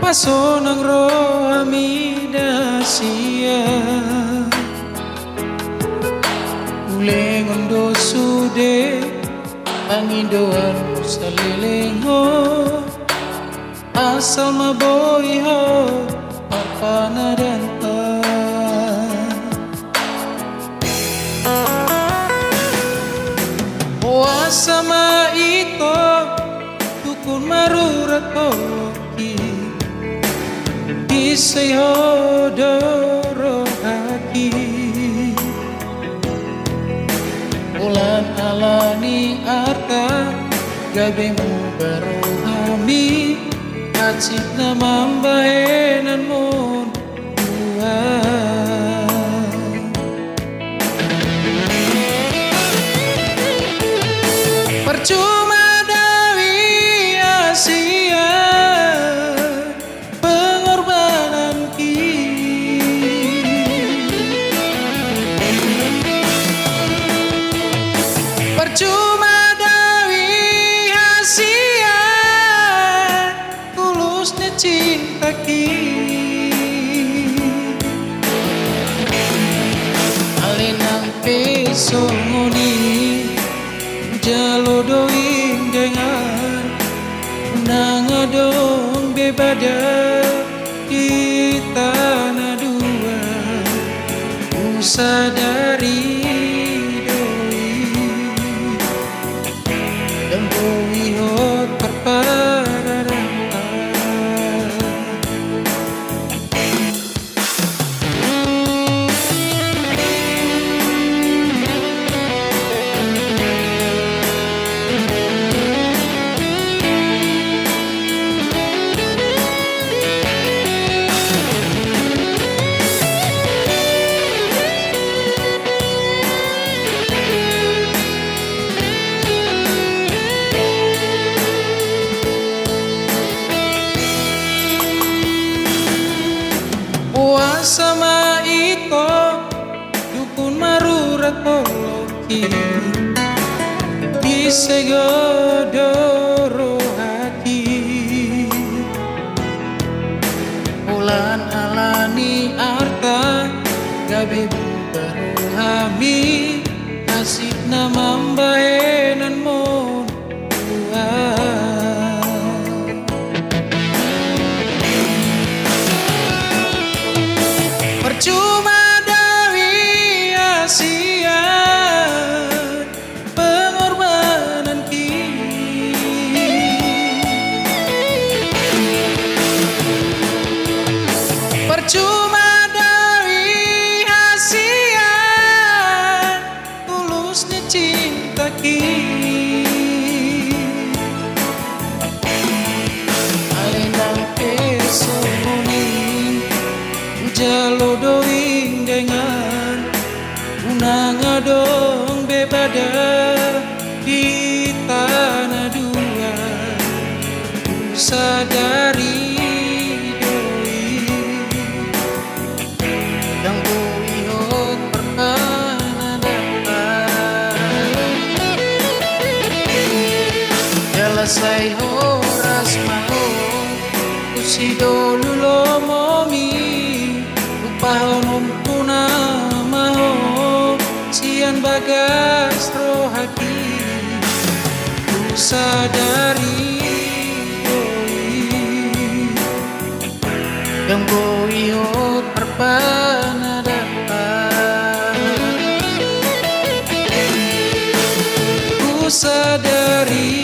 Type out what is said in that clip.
masonang roh amidasia ulengondo sude angidoan salilengo asal maboiho papanadanta sama ito tukun maruratoki isayo doro haki ulan alani arta gabemu baru kami acik na mambahenan mon percuma dawi Asia pengorbanan ki percuma dawi Asia tulusnya cinta ki alinang pesongoni jalo doing dengan nangadong bebada di tanah dua usadari doi dan boi hot perpadaranta sama ito dukun maruratoki disegodoro hati ulan alani arta gabi baru hami nasib na mambahenan mon percuma dawi Asia pengorbanan ki percuma dawi Asia tulusnya cinta ki alinang pesongoni jalo doing dengan unangadong bebada di tanah dua sadari doi yang boi hot perpanadanta jalasai horas maho usido lulomomi pahonum puna maho sian bagas rohaki ku sadari doi yang boi hot perpanadanta ku sadari